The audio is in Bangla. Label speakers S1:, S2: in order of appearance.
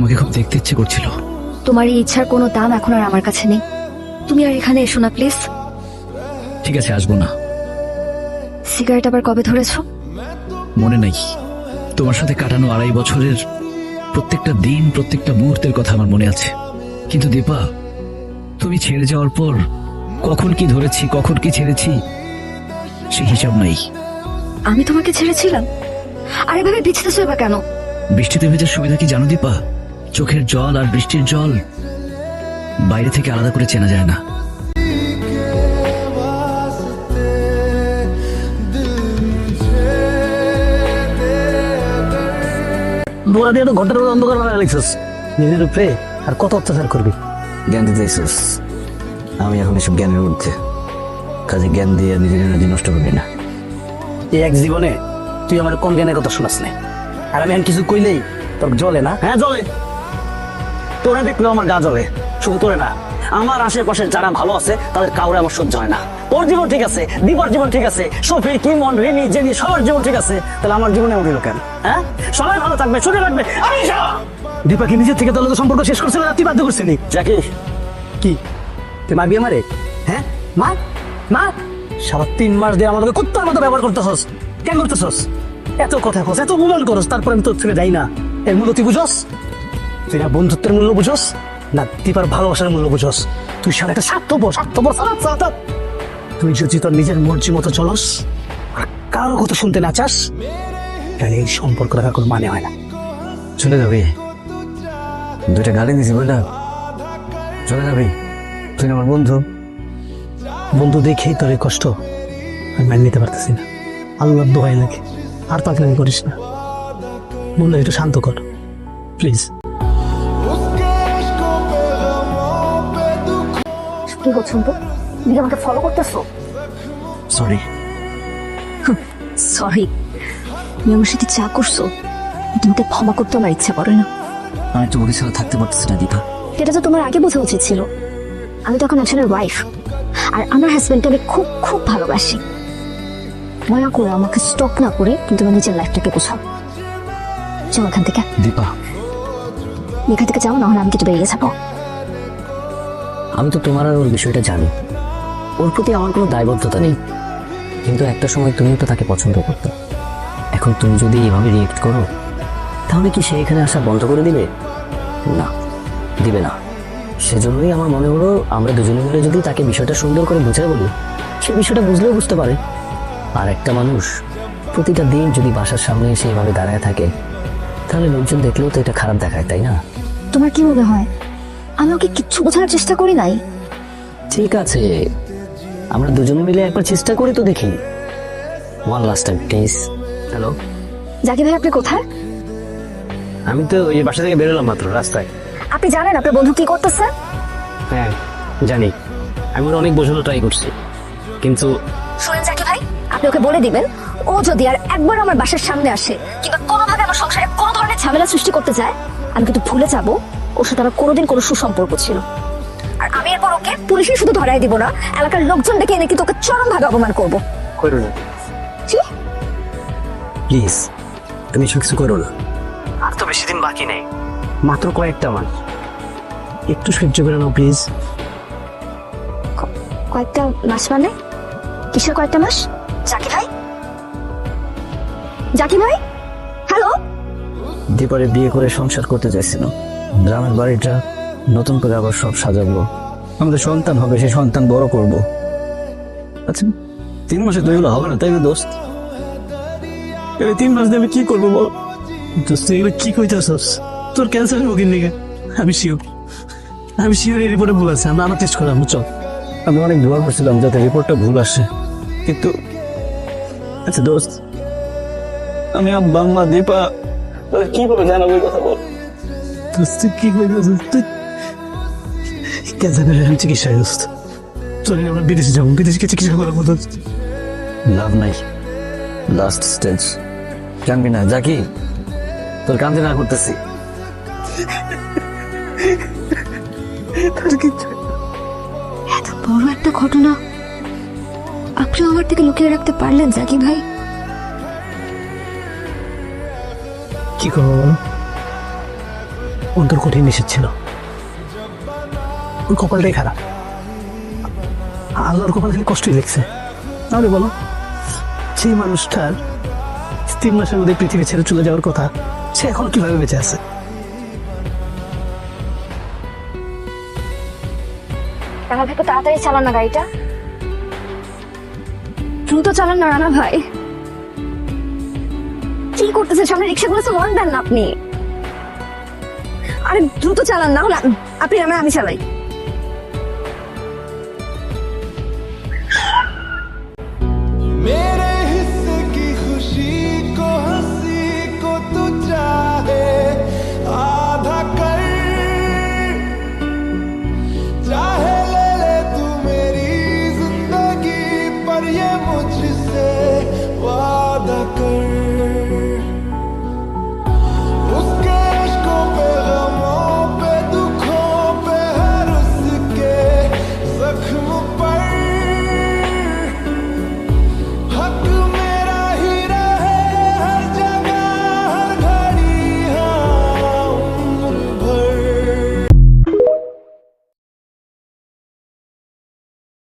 S1: তোমাকে খুব দেখতে ইচ্ছে করছিল।
S2: তোমার এই ইচ্ছার কোনো দাম এখন আর আমার কাছে নেই। তুমি আর এখানে এসো না প্লিজ।
S1: ঠিক আছে, আসবো না।
S2: সিগারেট আবার কবে ধরেছো?
S1: মনে নাই? তোমার সাথে কাটানো 2.5 বছরের প্রত্যেকটা দিন, প্রত্যেকটা মুহূর্তের কথা আমার মনে আছে। কিন্তু দীপা, তুমি ছেড়ে যাওয়ার পর কখন কি ধরেছি, কখন কি ছেড়েছি, সে হিসাব নাই।
S2: আমি তোমাকে ছেড়েছিলাম? আর এভাবে ভিজতেছো এবার কেন?
S1: বৃষ্টিতে ভেজার সুবিধা কি জানো দীপা? চোখের জল আর বৃষ্টির জল বাইরে থেকে আলাদা করে চেনা যায় না।
S3: দৌড়া দিয়ে তো ঘন্টার অন্ধকার বানায় লিখছিস নিজের উপরে, আর কত অত্যাচার করবি?
S4: জ্ঞান দিতে চাইছিস? আমি এখন এসব জ্ঞানের ঊর্ধ্বে, কাজে জ্ঞান দিয়ে নিজের এনার্জি নষ্ট করবি না।
S3: এই এক জীবনে তুই আমার কম জ্ঞানের কথা শোনাস না, আর আমি এখন কিছু কইলেই তোর জ্বলে না? হ্যাঁ জ্বলে। তোরা দেখলেও আমার গা জ্বলে। শুধু তোরে না, আমার আশেপাশে যারা ভালো আছে তাদের কাউরে আমার সহ্য হয় না। ওর জীবন ঠিক আছে, দীপার জীবন ঠিক আছে, শফি, কিমন, রিনি, জেনি, সবার জীবন ঠিক আছে, তাহলে আমার জীবনে উঠিল কেন? হ্যাঁ, সবাই ভালো থাকবে, সুখে থাকবে। দীপা কি নিজের থেকে তোর লোকের সম্পর্ক শেষ করছে না তুই বাধ্য করছিলি? জাকি কি তুই মারবি আমারে? হ্যাঁ মার মার। সারা 3 মাস দিয়ে আমাদেরকে কুত্তার মতো ব্যবহার করতেছস। কেন করতেছস? এত কথা কস, এত অপমান করস, তারপর আমি তোর থেকে যাই না। এর মূল্য তুই বুঝস? তুই না বন্ধুত্বের মূল্য বুঝস, না দীপার ভালোবাসার মূল্য বুঝস? তুই সারা একটা স্বার্থপর স্বার্থপর সারা। তুই যদি তোর নিজের মর্জি মতো চলস আর কারোর কথা শুনতে না চাস, তাহলে এই সম্পর্ক রাখার কোনো মানে হয় না।
S4: চলে যাবি? 2টা গালি দিছি বলে চলে যাবি? তুই আমার বন্ধু।
S3: বন্ধু দেখেই তোর এই কষ্ট আমি মেনে নিতে পারতেছি না। আল্লাহর দোহাই লাগে, আর পাগলামি করিস না। মনটা একটু শান্ত কর প্লিজ।
S2: কি করছো তো? তুমি আমাকে ফলো করতেছো?
S4: সরি।
S2: সরি? তুমি আমার সাথে যা করছো তোমাকে ক্ষমা করতে আমার ইচ্ছা করে না।
S4: আমি তোমাকে ছাড়া থাকতে পারতেছি না দীপা।
S2: এটা তো তোমার আগে বোঝা উচিত ছিল। আমি তো এখন একজনের ওয়াইফ, আর আমার হাজবেন্ডকে আমি খুব খুব ভালোবাসি। দয়া করে আমাকে স্টপ না করে কিন্তু আমার নিজের লাইফটাকে গোছাও। চলো এখান থেকে।
S4: দীপা,
S2: এখান থেকে যাও, না হলে আমি কিছু বেরিয়ে যাবো।
S4: আমি তো তোমার আর ওর বিষয়টা জানি, ওর প্রতি আমার কোনো দায়বদ্ধতা নেই, কিন্তু একটা সময় তুমি তো তাকে পছন্দ করতে। এখন তুমি যদি এভাবে রিয়েক্ট করো, তাহলে কি সে এখানে আসা বন্ধ করে দিবে? না, দিবে না। সেজন্যই আমার মনে হলো আমরা দুজনে মিলে যদি তাকে বিষয়টা সুন্দর করে বুঝাই বলি, সে বিষয়টা বুঝলেও বুঝতে পারে। আর একটা মানুষ প্রতিটা দিন যদি বাসার সামনে এসে এভাবে দাঁড়ায় থাকে, তাহলে লোকজন দেখলেও তো এটা খারাপ দেখায়, তাই না?
S2: তোমার কি মনে হয় আমি ওকে কিচ্ছু বোঝানোর চেষ্টা করি নাই?
S4: ঠিক আছে, আমরা দুজনে মিলে একবার চেষ্টা করি তো দেখি। One last time please. Hello
S2: Zakir ভাই, আপনি কোথায়?
S3: আমি তো এই বাসা থেকে বেরোলাম মাত্র, রাস্তায়।
S2: আপনি জানেন আপনার বন্ধু কি করতেছে?
S3: হ্যাঁ জানি, আমি ওর অনেক বোঝানোর ট্রাই করছি, কিন্তু
S2: শুনেন জাকির ভাই, আপনি ওকে বলে দিবেন ও যদি আর একবার আমার বাসার সামনে আসে কিংবা কোনোভাবে আমার সংসারে কোনো ধরনের ঝামেলা সৃষ্টি করতে চায়, আমি কিন্তু ভুলে যাব ওর সাথে আমার কোনোদিন কোনো সুসম্পর্ক ছিল। আর আমি এরপর ওকে পুলিশে শুধু ধরাই দিব না, এলাকার লোকজন ডেকে এনে কিন্তু ওকে চরমভাবে অপমান করবো।
S3: করো না
S2: কি?
S3: প্লিজ, তুমি এসব কিছু করো না। আর তো বেশি দিন বাকি নেই, মাত্র কয়েকটা মাস, একটু সহ্য করে নাও প্লিজ।
S2: কয়েকটা মাস মানে? কিসের কয়েকটা মাস? জাকির ভাই, জাকির ভাই, হ্যালো।
S4: দীপারে বিয়ে করে সংসার করতে চাইছিল, গ্রামের বাড়িটা নতুন করে আবার সব সাজাবো, আমাদের সন্তান হবে, সেই সন্তান বড় করব। আচ্ছা 3 মাসে তো এগুলো হবে না, তাই না দোস্ত?
S3: এই 3 মাস দিয়ে আমি কি করবো বল? দোস্ত এগুলো কি কইতেছস? তোর ক্যান্সারের রোগীর নিকে আমি শিওর এই রিপোর্টে ভুল আছে, আমরা আবার টেস্ট করাম। চল।
S4: আমি অনেক দোয়া করছিলাম যাতে রিপোর্টটা ভুল আসে, কিন্তু
S3: আচ্ছা দোস্ত, আমি আব্বা আম্মা দীপা কিভাবে জানাবো এই কথা বল? দোস্ত তুই কি কইতেছস? তুই ক্যান্সারের চিকিৎসা দোস্ত, চল আমরা বিদেশে যাবো, বিদেশে চিকিৎসা করাবো দোস্ত।
S4: লাভ নাই, লাস্ট স্টেজ। জানবি না জাকি, তোর কান্দে না করতেছি।
S2: এত বড় একটা ঘটনা আপনি আমার থেকে লুকিয়ে রাখতে পারলেন জাকির ভাই?
S3: কি করবো বলো? ওর তোর কঠিন নিষেধ ছিল, ওর কপালটাই খারাপ। আল্লাহর কপাল খালি কষ্টই দেখছে। তাহলে বলো, যে মানুষটার 3 মাসের মধ্যে পৃথিবী ছেড়ে চলে যাওয়ার কথা, সে এখন কিভাবে বেঁচে আছে?
S2: রানা ভাই, একটু তাড়াতাড়ি চালান না গাড়িটা, দ্রুত চালান না রানা ভাই। কি করতেছে? সামনে রিক্সাগুলো তো হর্ন দেন না আপনি। আরে দ্রুত চালান, না হলে আপনি নামে আমি চালাই।